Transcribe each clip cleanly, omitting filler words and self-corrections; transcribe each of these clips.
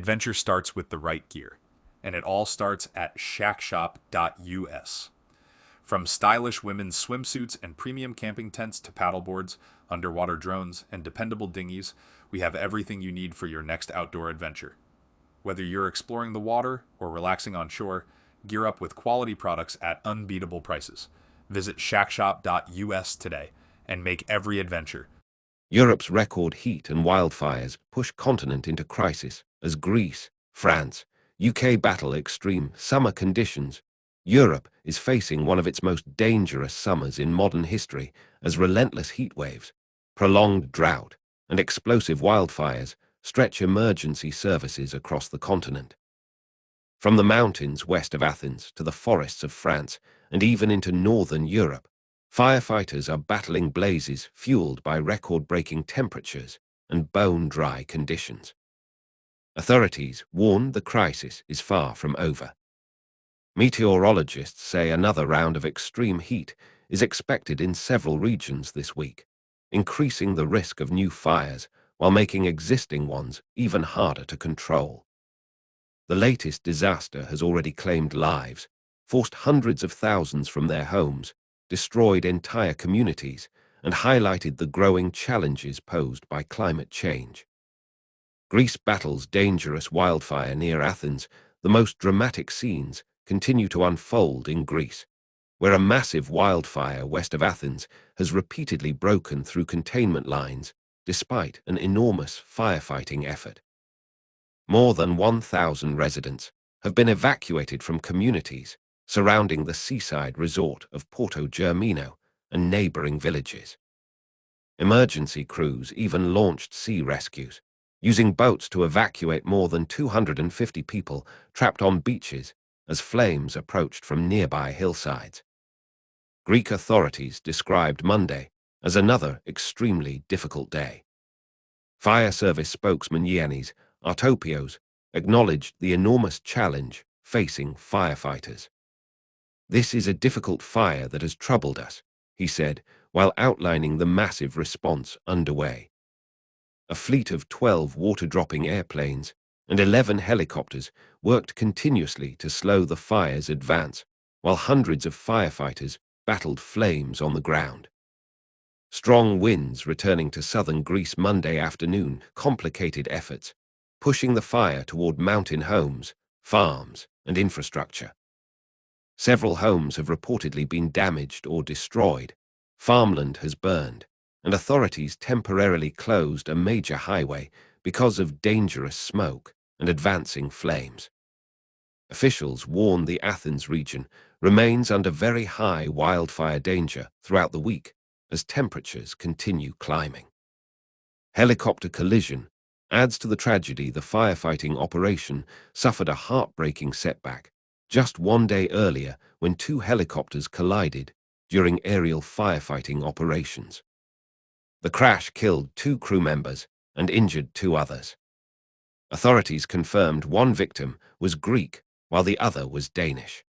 adventure starts with the right gear, and it all starts at shackshop.us. From stylish women's swimsuits and premium camping tents to paddleboards, underwater drones, and dependable dinghies, we have everything you need for your next outdoor adventure. Whether you're exploring the water or relaxing on shore, gear up with quality products at unbeatable prices. Visit shackshop.us today and make every adventure. Europe's record heat and wildfires push continent into crisis as Greece, France, UK battle extreme summer conditions. Europe is facing one of its most dangerous summers in modern history as relentless heat waves, prolonged drought, and explosive wildfires stretch emergency services across the continent. From the mountains west of Athens to the forests of France and even into northern Europe, firefighters are battling blazes fueled by record-breaking temperatures and bone-dry conditions. Authorities warn the crisis is far from over. Meteorologists say another round of extreme heat is expected in several regions this week, increasing the risk of new fires while making existing ones even harder to control. The latest disaster has already claimed lives, forced hundreds of thousands from their homes, destroyed entire communities, and highlighted the growing challenges posed by climate change. Greece battles dangerous wildfire near Athens. The most dramatic scenes continue to unfold in Greece, where a massive wildfire west of Athens has repeatedly broken through containment lines despite an enormous firefighting effort. More than 1,000 residents have been evacuated from communities surrounding the seaside resort of Porto Germino and neighboring villages. Emergency crews even launched sea rescues, using boats to evacuate more than 250 people trapped on beaches as flames approached from nearby hillsides. Greek authorities described Monday as another extremely difficult day. Fire service spokesman Yiannis Artopios acknowledged the enormous challenge facing firefighters. "This is a difficult fire that has troubled us," he said, while outlining the massive response underway. A fleet of 12 water-dropping airplanes and 11 helicopters worked continuously to slow the fire's advance, while hundreds of firefighters battled flames on the ground. Strong winds returning to southern Greece Monday afternoon complicated efforts, pushing the fire toward mountain homes, farms, and infrastructure. Several homes have reportedly been damaged or destroyed, farmland has burned, and authorities temporarily closed a major highway because of dangerous smoke and advancing flames. Officials warn the Athens region remains under very high wildfire danger throughout the week as temperatures continue climbing. Helicopter collision adds to the tragedy. The firefighting operation suffered a heartbreaking setback just one day earlier when two helicopters collided during aerial firefighting operations. The crash killed 2 crew members and injured 2 others. Authorities confirmed one victim was Greek while the other was Danish.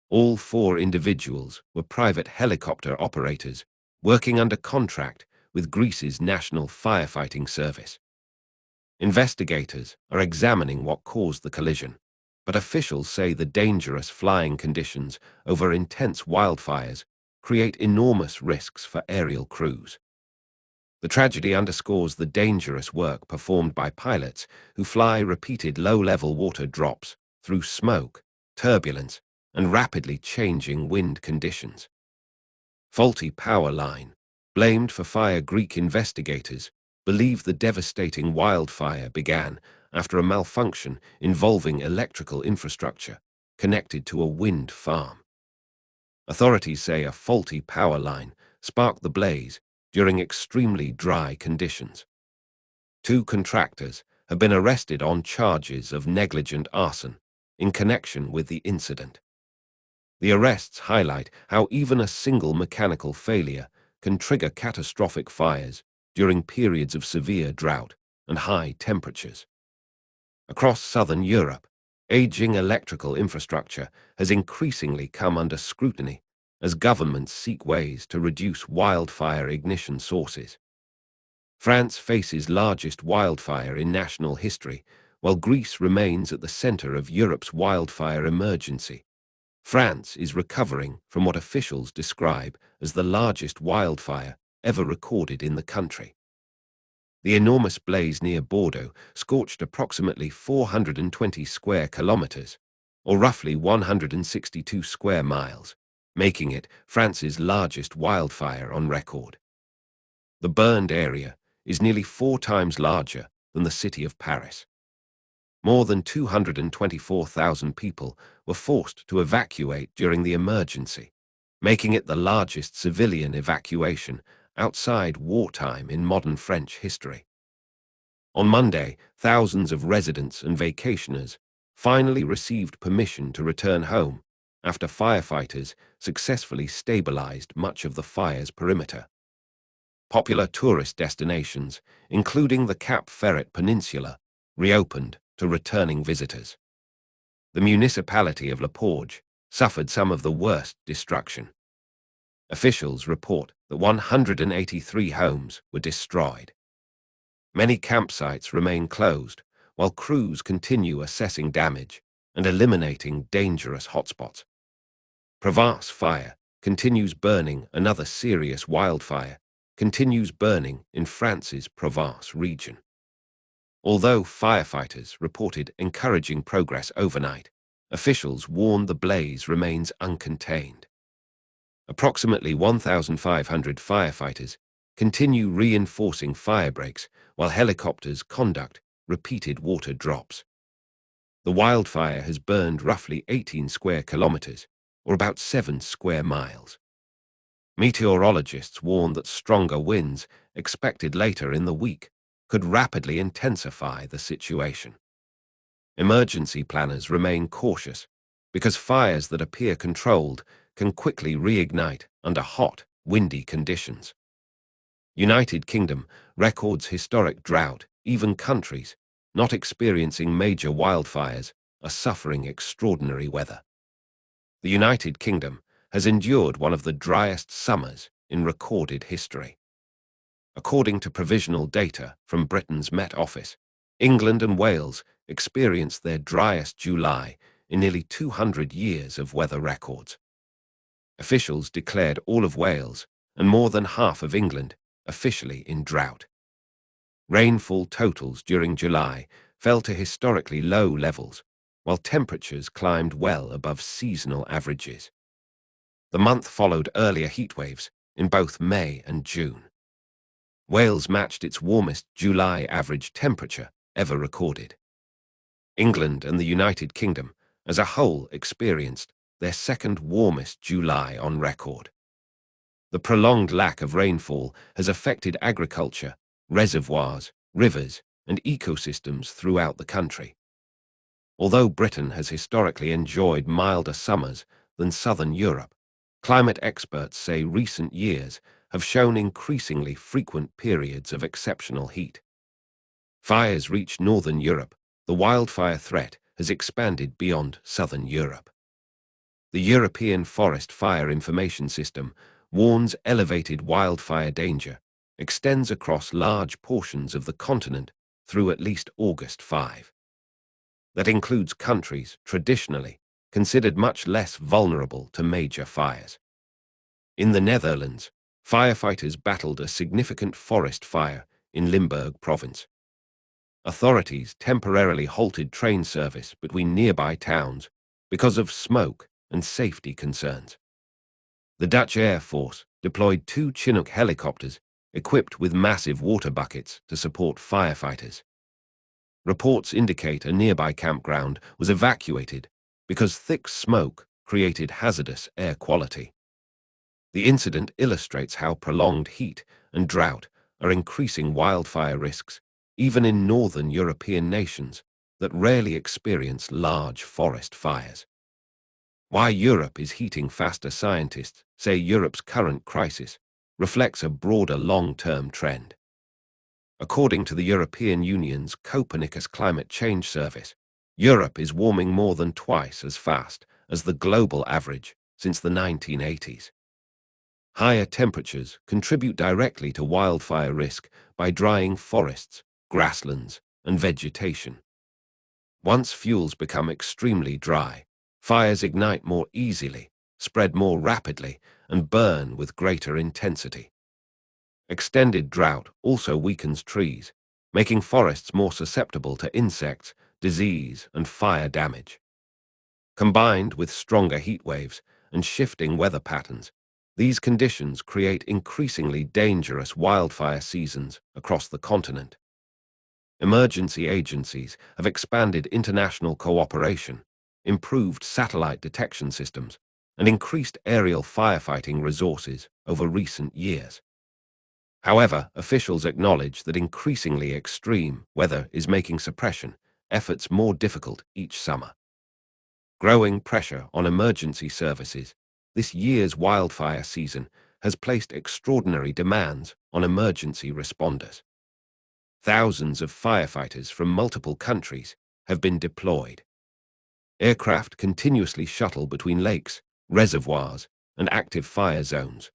All 4 individuals were private helicopter operators working under contract with Greece's National Firefighting Service. Investigators are examining what caused the collision, but officials say the dangerous flying conditions over intense wildfires create enormous risks for aerial crews. The tragedy underscores the dangerous work performed by pilots who fly repeated low-level water drops through smoke, turbulence, and rapidly changing wind conditions. Faulty power line, blamed for fire. Greek investigators believe the devastating wildfire began after a malfunction involving electrical infrastructure connected to a wind farm. Authorities say a faulty power line sparked the blaze during extremely dry conditions. 2 contractors have been arrested on charges of negligent arson in connection with the incident. The arrests highlight how even a single mechanical failure can trigger catastrophic fires during periods of severe drought and high temperatures. Across southern Europe, aging electrical infrastructure has increasingly come under scrutiny as governments seek ways to reduce wildfire ignition sources. France faces largest wildfire in national history, while Greece remains at the center of Europe's wildfire emergency. France is recovering from what officials describe as the largest wildfire ever recorded in the country. The enormous blaze near Bordeaux scorched approximately 420 square kilometers, or roughly 162 square miles, making it France's largest wildfire on record. The burned area is nearly 4 times larger than the city of Paris. More than 224,000 people were forced to evacuate during the emergency, making it the largest civilian evacuation outside wartime in modern French history. On Monday, thousands of residents and vacationers finally received permission to return home after firefighters successfully stabilized much of the fire's perimeter. Popular tourist destinations, including the Cap Ferret Peninsula, reopened to returning visitors. The municipality of La Porge suffered some of the worst destruction. Officials report that 183 homes were destroyed. Many campsites remain closed, while crews continue assessing damage and eliminating dangerous hotspots. Provence fire continues burning. Another serious wildfire continues burning in France's Provence region. Although firefighters reported encouraging progress overnight, officials warn the blaze remains uncontained. Approximately 1,500 firefighters continue reinforcing fire breaks while helicopters conduct repeated water drops. The wildfire has burned roughly 18 square kilometers, or about 7 square miles. Meteorologists warn that stronger winds, expected later in the week, could rapidly intensify the situation. Emergency planners remain cautious because fires that appear controlled can quickly reignite under hot, windy conditions. United Kingdom records historic drought. Even countries not experiencing major wildfires are suffering extraordinary weather. The United Kingdom has endured one of the driest summers in recorded history. According to provisional data from Britain's Met Office, England and Wales experienced their driest July in nearly 200 years of weather records. Officials declared all of Wales and more than half of England officially in drought. Rainfall totals during July fell to historically low levels, while temperatures climbed well above seasonal averages. The month followed earlier heatwaves in both May and June. Wales matched its warmest July average temperature ever recorded. England and the United Kingdom as a whole experienced their second warmest July on record. The prolonged lack of rainfall has affected agriculture, reservoirs, rivers, and ecosystems throughout the country. Although Britain has historically enjoyed milder summers than southern Europe, climate experts say recent years have shown increasingly frequent periods of exceptional heat. Fires reach northern Europe. The wildfire threat has expanded beyond southern Europe. The European Forest Fire Information System warns elevated wildfire danger extends across large portions of the continent through at least August 5. That includes countries traditionally considered much less vulnerable to major fires. In the Netherlands, firefighters battled a significant forest fire in Limburg province. Authorities temporarily halted train service between nearby towns because of smoke and safety concerns. The Dutch Air Force deployed 2 Chinook helicopters equipped with massive water buckets to support firefighters. Reports indicate a nearby campground was evacuated because thick smoke created hazardous air quality. The incident illustrates how prolonged heat and drought are increasing wildfire risks, even in northern European nations that rarely experience large forest fires. Why Europe is heating faster. Scientists say Europe's current crisis reflects a broader long-term trend. According to the European Union's Copernicus Climate Change Service, Europe is warming more than twice as fast as the global average since the 1980s. Higher temperatures contribute directly to wildfire risk by drying forests, grasslands, and vegetation. Once fuels become extremely dry, fires ignite more easily, spread more rapidly, and burn with greater intensity. Extended drought also weakens trees, making forests more susceptible to insects, disease, and fire damage. Combined with stronger heat waves and shifting weather patterns, these conditions create increasingly dangerous wildfire seasons across the continent. Emergency agencies have expanded international cooperation, improved satellite detection systems, and increased aerial firefighting resources over recent years. However, officials acknowledge that increasingly extreme weather is making suppression efforts more difficult each summer. Growing pressure on emergency services, this year's wildfire season has placed extraordinary demands on emergency responders. Thousands of firefighters from multiple countries have been deployed. Aircraft continuously shuttle between lakes, reservoirs, and active fire zones.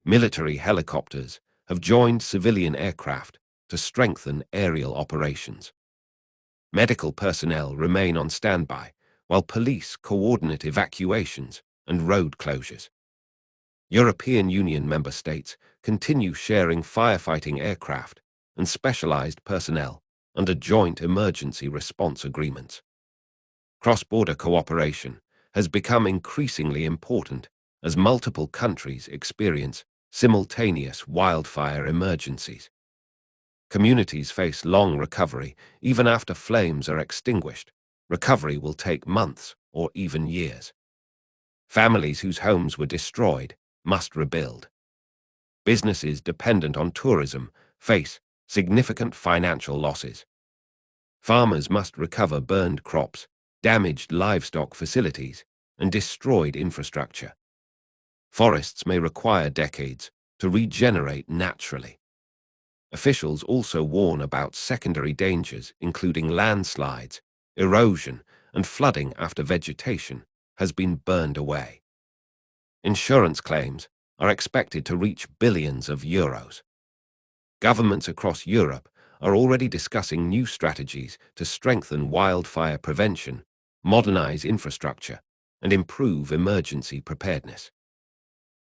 Military helicopters have joined civilian aircraft to strengthen aerial operations. Medical personnel remain on standby, while police coordinate evacuations and road closures. European Union member states continue sharing firefighting aircraft and specialized personnel under joint emergency response agreements. Cross-border cooperation has become increasingly important as multiple countries experience simultaneous wildfire emergencies. Communities face long recovery even after flames are extinguished. Recovery will take months or even years. Families whose homes were destroyed must rebuild. Businesses dependent on tourism face significant financial losses. Farmers must recover burned crops, damaged livestock facilities, and destroyed infrastructure. Forests may require decades to regenerate naturally. Officials also warn about secondary dangers, including landslides, erosion, and flooding after vegetation has been burned away. Insurance claims are expected to reach billions of euros. Governments across Europe are already discussing new strategies to strengthen wildfire prevention, modernize infrastructure, and improve emergency preparedness.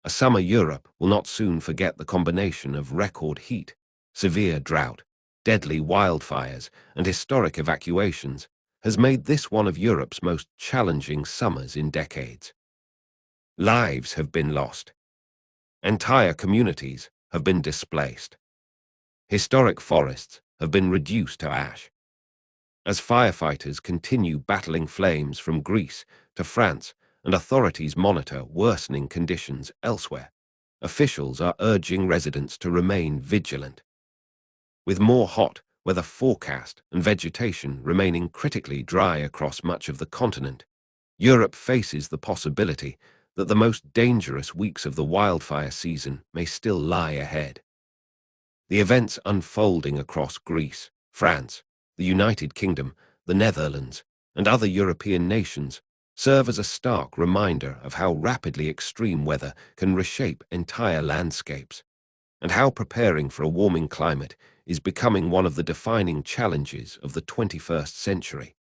A summer Europe will not soon forget the combination of record heat, severe drought, deadly wildfires, and historic evacuations has made this one of Europe's most challenging summers in decades. Lives have been lost. Entire communities have been displaced. Historic forests have been reduced to ash. As firefighters continue battling flames from Greece to France and authorities monitor worsening conditions elsewhere, officials are urging residents to remain vigilant. With more hot weather forecast and vegetation remaining critically dry across much of the continent, Europe faces the possibility that the most dangerous weeks of the wildfire season may still lie ahead. The events unfolding across Greece, France, the United Kingdom, the Netherlands, and other European nations serve as a stark reminder of how rapidly extreme weather can reshape entire landscapes, and how preparing for a warming climate is becoming one of the defining challenges of the 21st century.